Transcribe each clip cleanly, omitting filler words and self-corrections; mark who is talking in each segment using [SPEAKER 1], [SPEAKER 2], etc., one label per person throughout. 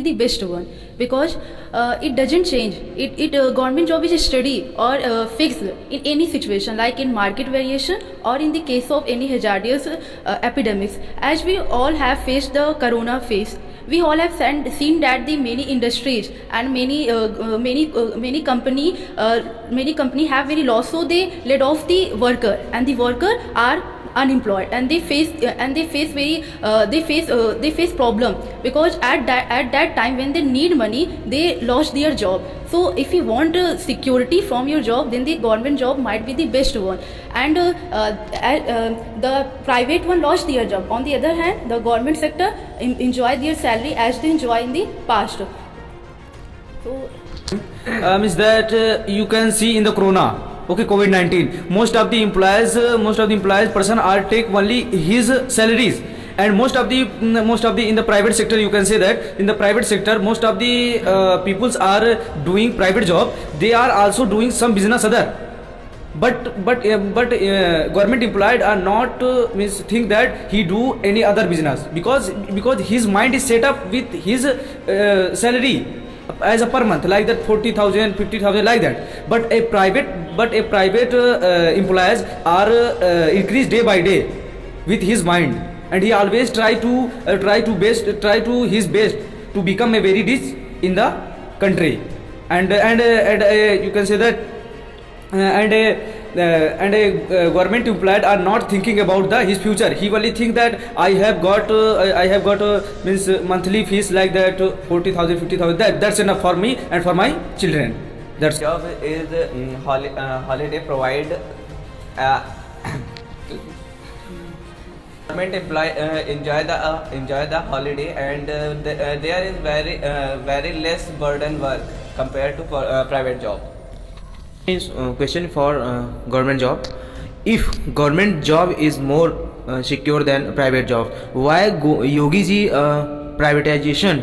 [SPEAKER 1] the best one, because it doesn't change. Government job is steady or fixed in any situation, like in market variation or in the case of any hazardous epidemics. As we all have faced the corona phase, we all have seen that the many industries and many company have very loss, so they laid off the worker, and the worker are unemployed, and they face problem, because at that time when they need money, they lost their job. So if you want security from your job, then the government job might be the best one, and the private one lost their job. On the other hand, the government sector enjoy their salary as they enjoy in the past. So
[SPEAKER 2] is that you can see in the corona, okay, COVID-19, most of the employees person are take only his salaries, and most of the in the private sector, you can say that in the private sector most of the peoples are doing private job. They are also doing some business other, but government employed are not means think that he do any other business, because his mind is set up with his salary as a per month, like that 40,000 50,000 like that. But a private employees are increased day by day with his mind, and he always try to his best to become a very rich in the country, and you can say that and a government employed are not thinking about his future. He only think that I have got means monthly fees like that 40,000 50,000, that's enough for me and for my children. That's
[SPEAKER 3] job is holiday provide government employee enjoy the holiday, and there is very less burden work compared to private job.
[SPEAKER 4] Question for government job. If government job is more secure than private job, why Yogi ji privatization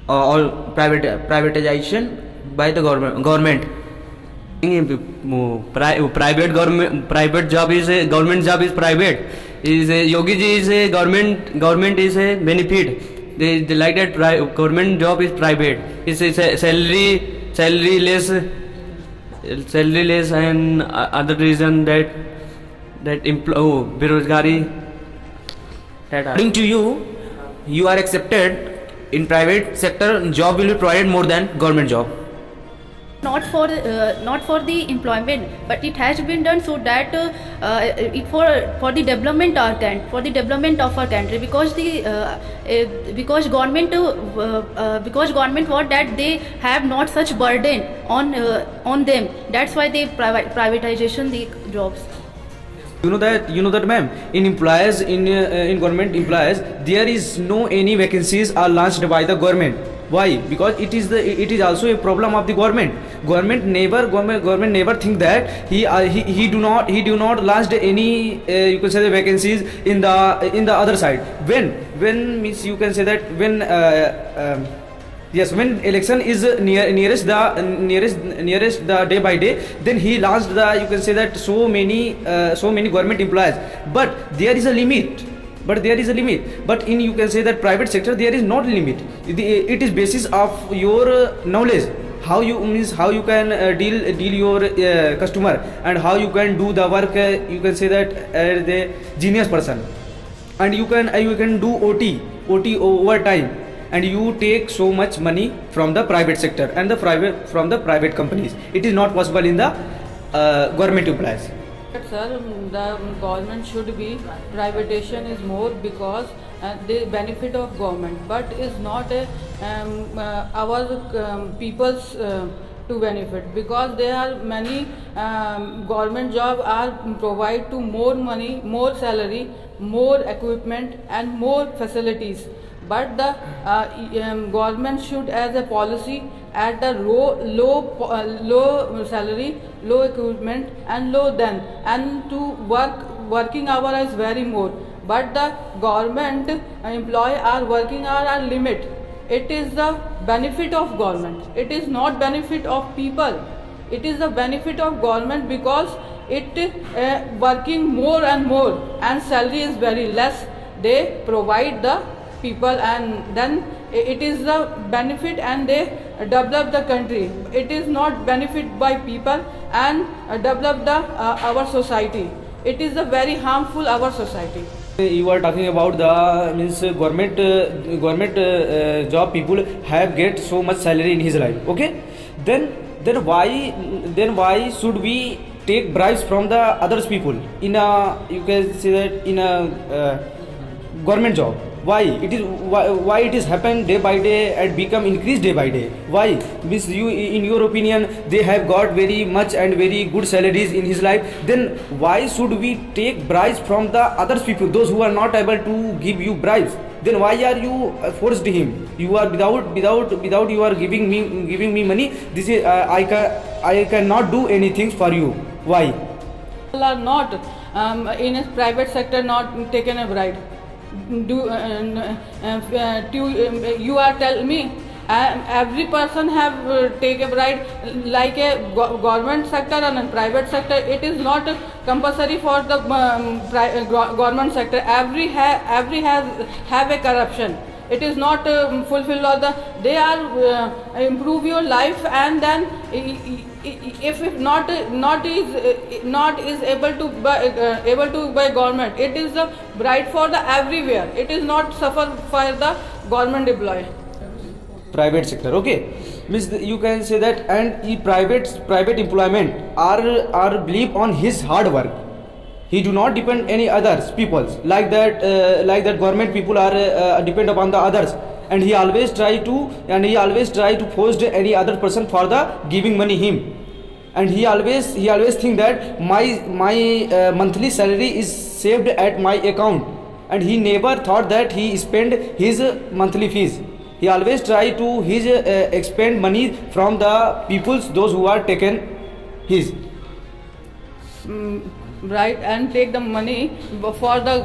[SPEAKER 4] or privatization by the government?
[SPEAKER 5] Private job is a government job is private. Is a Yogi ji is a government is a benefit. They like that government job is private. It's a salary less and other reason that berozgari.
[SPEAKER 4] According to you, you are accepted in private sector, job will be provided more than government job.
[SPEAKER 1] not for the employment, but it has been done so that it for the development of our country, because government want that they have not such burden on them. That's why they privatization the jobs.
[SPEAKER 2] you know that ma'am, in government employees, there is no any vacancies are launched by the government. Why? Because it is also a problem of the government never think that he do not launch any you can say the vacancies in the other side. When means you can say that when yes, when election is nearest the day by day, then he launched you can say that so many government employees, but there is a limit. But in you can say that private sector, there is not limit. It is basis of your knowledge, how you can deal your customer, and how you can do the work. You can say that the genius person, and you can do OT over time, and you take so much money from the private sector and from the private companies. It is not possible in the government employees.
[SPEAKER 6] Sir, the government should be privatization is more, because the benefit of government, but is not our people's to benefit, because there are many government job are provide to more money, more salary, more equipment and more facilities, but the government should as a policy at the low salary, low equipment and low then, and to working hour is very more, but the government employee are working hour are limit. It is the benefit of government, it is not benefit of people. It is the benefit of government, because it working more and salary is very less. They provide the people, and then it is the benefit and they develop the country. It is not benefit by people and develop the our society. It is the very harmful our society.
[SPEAKER 2] You are talking about the means government job people have get so much salary in his life. Okay, then why should we take bribes from the others people in a, you can say that, in a government job? Why it is happen day by day and become increased day by day? Why? Means you, in your opinion, they have got very much and very good salaries in his life. Then why should we take bribes from the others people, those who are not able to give you bribes? Then why are you forced him? You are without you are giving me money. This is I cannot do anything for you. Why?
[SPEAKER 6] People are not in a private sector not taken a bribe. You are tell me every person have take a bribe like a government sector and a private sector. It is not compulsory for the government sector. Every have a corruption. It is not fulfill all the. They are improve your life, and then if not is able to by government, it is the bright for the everywhere. It is not suffer for the government employee.
[SPEAKER 2] Private sector, okay, means you can say that, and private employment are believe on his hard work. He do not depend any others peoples like that government people are depend upon the others, and he always try to force any other person for the giving money him, and he always think that my monthly salary is saved at my account, and he never thought that he spend his monthly fees. He always try to expend money from the peoples, those who are taken his.
[SPEAKER 6] Right, and take the money for the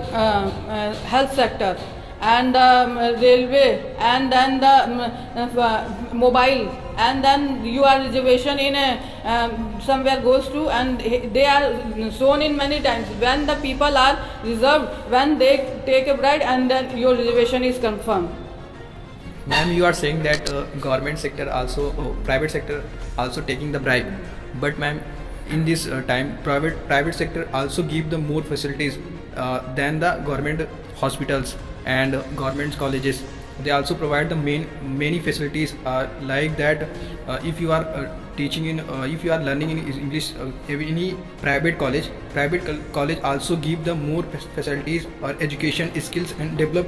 [SPEAKER 6] health sector and the railway and then the mobile, and then your reservation in a somewhere goes to, and they are shown in many times when the people are reserved, when they take a bride and then your reservation is confirmed.
[SPEAKER 7] Ma'am, you are saying that government sector also, private sector also taking the bribe, but ma'am, in this time private sector also give the more facilities than the government hospitals and government colleges. They also provide the many facilities like that. If you are teaching in if you are learning in English, any private college also give the more facilities or education skills and develop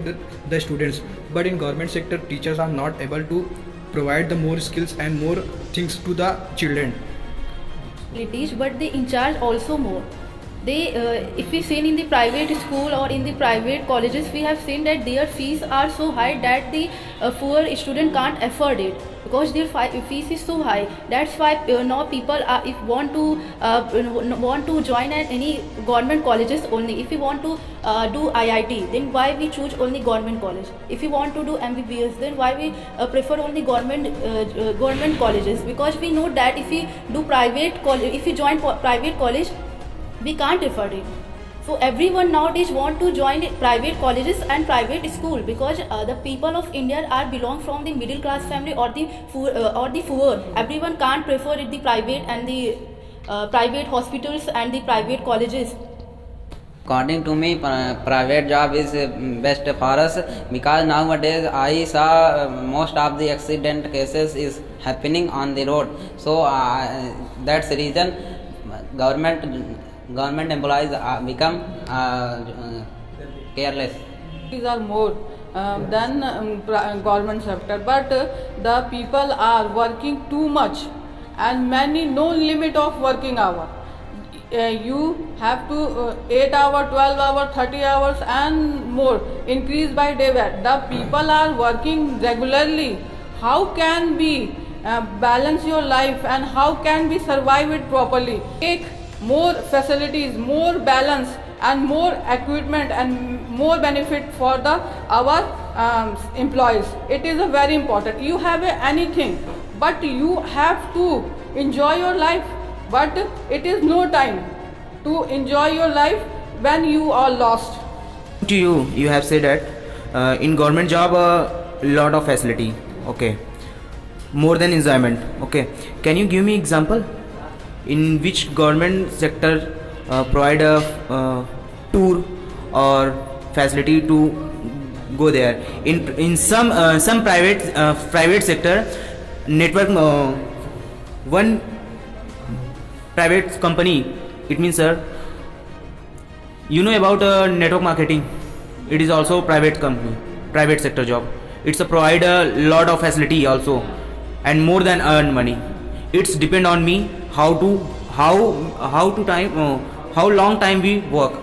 [SPEAKER 7] the students. But in government sector, teachers are not able to provide the more skills and more things to the children.
[SPEAKER 1] They teach, but they in charge also more. They if we seen in the private school or in the private colleges, we have seen that their fees are so high that the poor student can't afford it, because their fees is so high. That's why now people are, if want to join at any government colleges only. If we want to do IIT, then why we choose only government college? If we want to do MBBS, then why we prefer only government colleges? Because we know that if we do private college, if we join private college, we can't afford it. So everyone nowadays want to join private colleges and private school, because the people of India are belong from the middle class family or the poor. Everyone can't prefer it, the private and the private hospitals and the private colleges.
[SPEAKER 8] According to me, private job is best for us, because nowadays I saw most of the accident cases is happening on the road. So that's the reason government employees become careless.
[SPEAKER 6] These are more than government sector, but the people are working too much and no limit of working hour. You have to 8 hour, 12 hour, 30 hours and more increase by day. The people are working regularly. How can we balance your life, and how can we survive it properly? Take more facilities, more balance and more equipment and more benefit for our employees. It is a very important. You have anything, but you have to enjoy your life. But it is no time to enjoy your life when you are lost.
[SPEAKER 4] To you have said that in government job lot of facility. Okay, more than enjoyment. Okay, can you give me example in which government sector provide a tour or facility to go there? In some private sector network, one private company, it means sir, you know about network marketing, it is also private company, private sector job. It's a provide a lot of facility also and more than earn money. It's depend on me how to time how long time we work.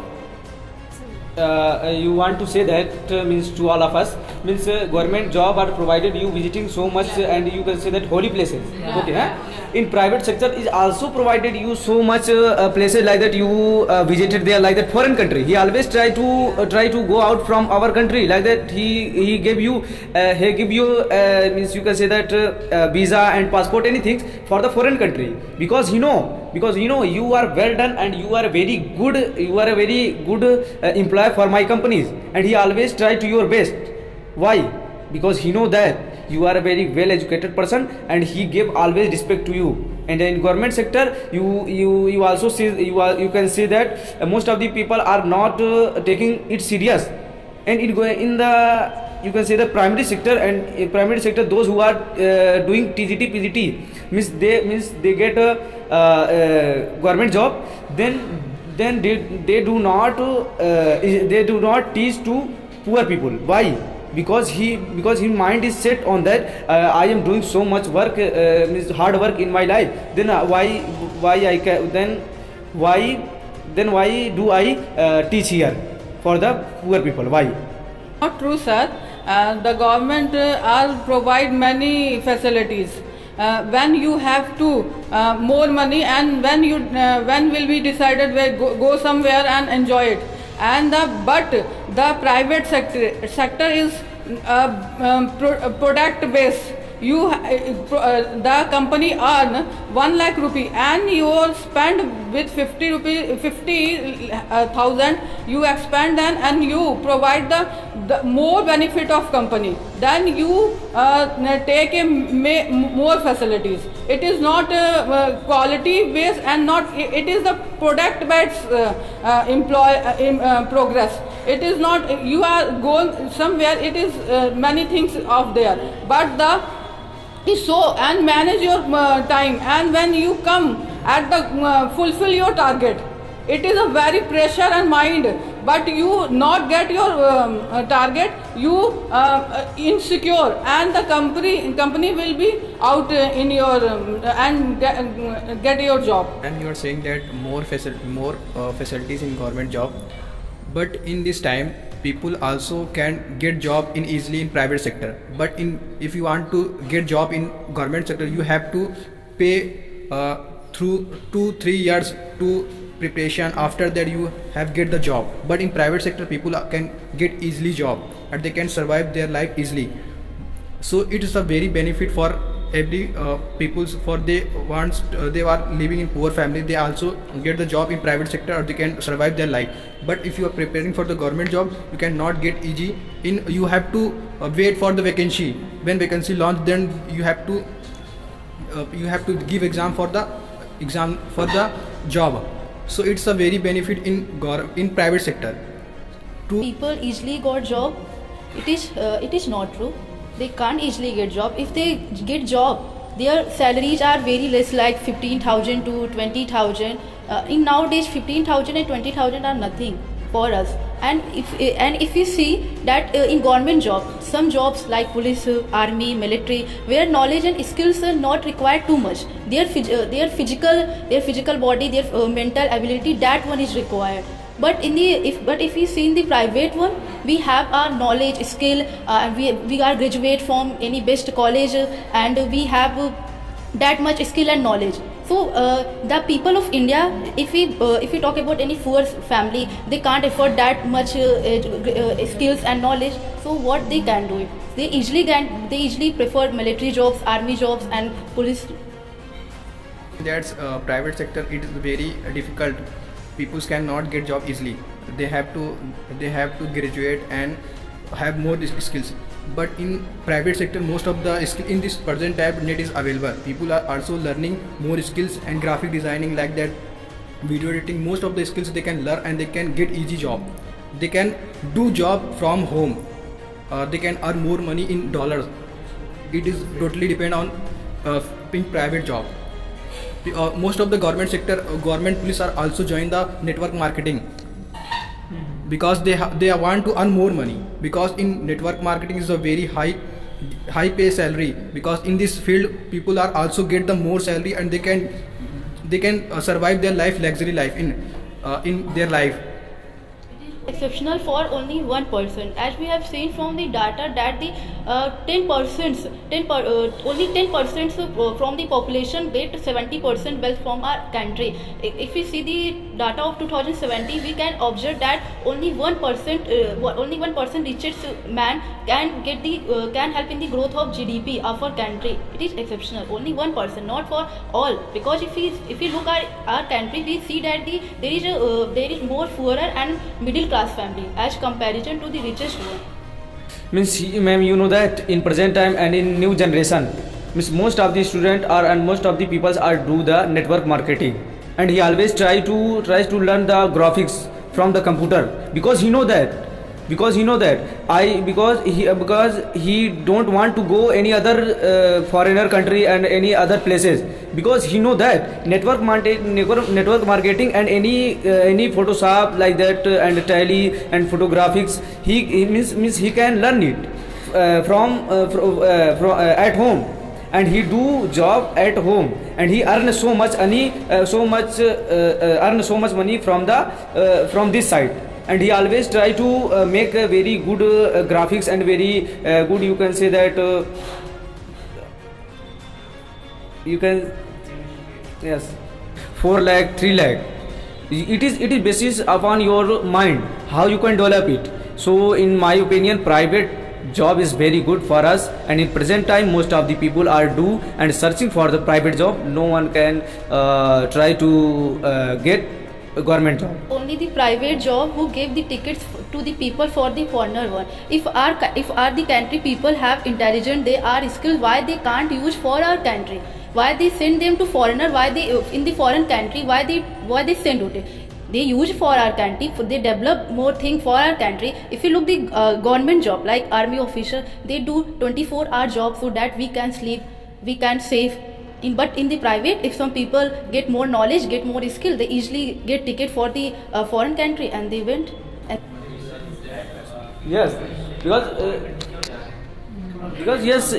[SPEAKER 2] You want to say that means to all of us means government job are provided you visiting so much and you can say that holy places. Okay, huh? In private sector is also provided you so much places like that you visited there like that foreign country. He always try to go out from our country like that. He give you means you can say that visa and passport anything for the foreign country because you know you are well done and you are a very good employee for my companies, and he always try to your best. Why? Because he know that you are a very well educated person and he give always respect to you. And in government sector you also see you can see that most of the people are not taking it serious. And in the you can say the primary sector, and in primary sector those who are doing TGT PGT means they get a government job, then they do not teach to poor people. Why? Because his mind is set on that I am doing so much work means hard work in my life, then why do I teach here for the poor people? Why?
[SPEAKER 6] Not true, sir. The government provide many facilities. When you have to more money, and when will be decided where go somewhere and enjoy it. And but the private sector is product based. The company earn 1 lakh rupee and you spend with 50,000 you expand and you provide the more benefit of company, then you take more facilities. It is not quality based and not it is the product based progress. It is not you are going somewhere, it is many things of there, but the so and manage your time, and when you come at the fulfill your target, it is a very pressure and mind, but you not get your target, you insecure, and the company will be out in your and get your job.
[SPEAKER 7] And you are saying that more facilities in government job, but in this time people also can get job in easily in private sector. But if you want to get job in government sector, you have to pay through 2-3 years to preparation. After that you have get the job. But in private sector people can get easily job and they can survive their life easily. So it is a very benefit for every peoples, for they are living in poor family, they also get the job in private sector or they can survive their life. But if you are preparing for the government job, you cannot get easy in, you have to wait for the vacancy. When vacancy launch, then you have to give exam for the job. So it's a very benefit in private sector.
[SPEAKER 1] People easily got job. It is not true. They can't easily get job. If they get job, their salaries are very less, like 15,000 to 20,000. In nowadays, 15,000 and 20,000 are nothing for us. And if you see that in government job, some jobs like police, army, military, where knowledge and skills are not required too much. Their physical body, their mental ability, that one is required. But if we see in the private one, we have our knowledge, skill, we are graduate from any best college, and we have that much skill and knowledge. So the people of India, if we talk about any poor family, they can't afford that much skills and knowledge. So what they can do? They easily prefer military jobs, army jobs, and police.
[SPEAKER 7] That's private sector. It is very difficult. People cannot get job easily. They have to graduate and have more skills. but in private sector most of the skill in this present type net is available. People are also learning more skills and graphic designing like that, video editing. Most of the skills they can learn and they can get easy job. They can do job from home. They can earn more money in dollars. It is totally depend on being private job. Most of the government sector, government police are also join the network marketing because they want to earn more money, because in network marketing is a very high pay salary, because in this field people are also get the more salary and they can survive their life, luxury life in their life.
[SPEAKER 1] Exceptional for only 1%, as we have seen from the data that the only 10% from the population get 70% wealth from our country. If we see the data of 2017, we can observe that only 1% richest man can get the can help in the growth of GDP of our country. It is exceptional, only 1%, not for all. Because if we look at our country, we see that there is more poorer and middle class family as comparison to the richest one.
[SPEAKER 2] Means, ma'am, you know that in present time and in new generation, means most of the student are and most of the peoples are do the network marketing, and he always tries to learn the graphics from the computer because he know that because he don't want to go any other foreigner country and any other places, because he know that network marketing and any Photoshop like that and tally and photographics he means he can learn it from at home, and he do job at home and he earn so much money from this side. And he always try to make a very good graphics and very good, you can say that you can, yes, 4 lakh 3 lakh. It is basis upon your mind how you can develop it. So in my opinion, private job is very good for us, and in present time most of the people are do and searching for the private job. No one can try to get a government job.
[SPEAKER 1] Only the private job who gave the tickets to the people for the foreigner one. If the country people have intelligence, they are skilled, why they can't use for our country? Why they send them to foreigner? Why they in the foreign country? Why they send it? They use for our country. They develop more thing for our country. If you look the government job like army officer, they do 24-hour job so that we can sleep, we can save. But in the private, if some people get more knowledge, get more skill, they easily get ticket for the foreign country and they went.
[SPEAKER 2] Yes, because yes,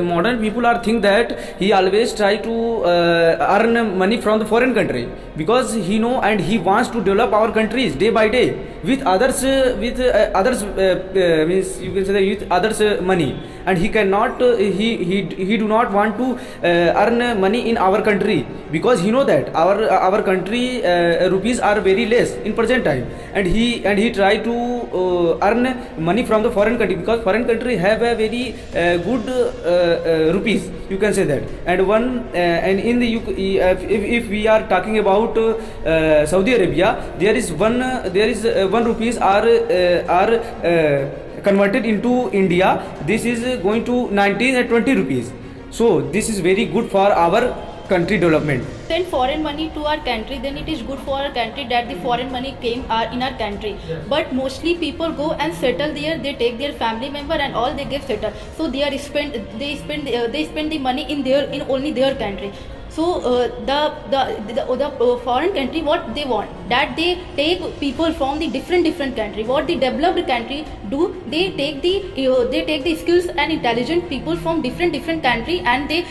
[SPEAKER 2] modern people are think that he always try to earn money from the foreign country, because he know and he wants to develop our countries day by day with others means you can say that with others money, and he cannot he do not want to earn money in our country, because he know that our country rupees are very less in present time, and he try to earn money from the foreign country, because foreign country have a very good rupees, you can say that. And one and in the if we are talking about Saudi Arabia, there is one rupees are converted into India. This is going to 19 and 20 rupees. So this is very good for our country development.
[SPEAKER 1] Send foreign money to our country, then it is good for our country that the foreign money came in our country. But mostly people go and settle there. They take their family member and all they get settled. So they spend the money in only their country. So the foreign country, what they want, that they take people from the different country. What the developed country do, they take the skills and intelligent people from different country, and they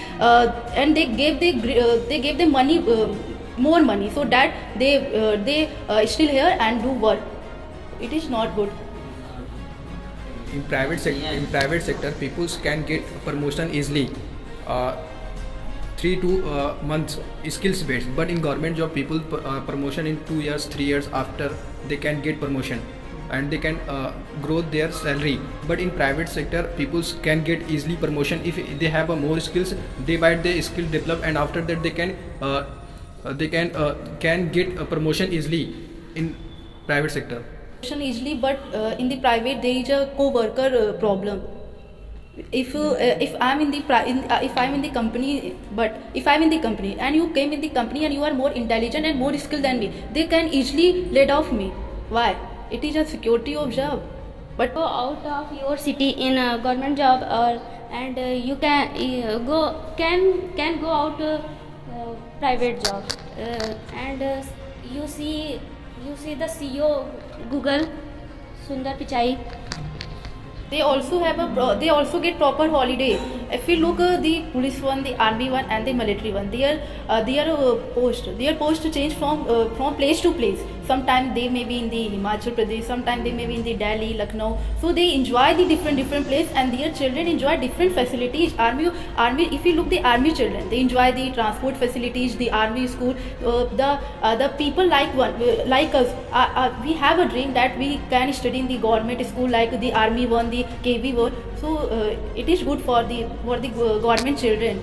[SPEAKER 1] gave them money, more money, so that they still here and do work. It is not good.
[SPEAKER 7] In private sector, people can get promotion easily. 3 to months skills based, but in government job people promotion in 2 years 3 years after they can get promotion, and they can grow their salary. But in private sector people can get easily promotion if they have more skills, they buy their skill develop, and after that they can get a promotion easily in private sector.
[SPEAKER 1] Easily, but in the private there is a co-worker problem. if I'm in the if I'm in the company, but if I'm in the company and you came in the company and you are more intelligent and more skilled than me, they can easily let off me. Why? It is a security of job. But
[SPEAKER 9] go out of your city in a government job, or and you can can go out private job, and you see the CEO Google, Sundar Pichai.
[SPEAKER 1] they also have they also get proper holiday. If we look the police one, the army one, and the military one, their post change from place to place. Sometimes they may be in the Himachal Pradesh, sometimes they may be in the Delhi, Lucknow. So they enjoy the different place, and their children enjoy different facilities. Army, if you look the army children, they enjoy the transport facilities, the army school. The people like us, we have a dream that we can study in the government school like the army one, the KV one. So it is good for the government children.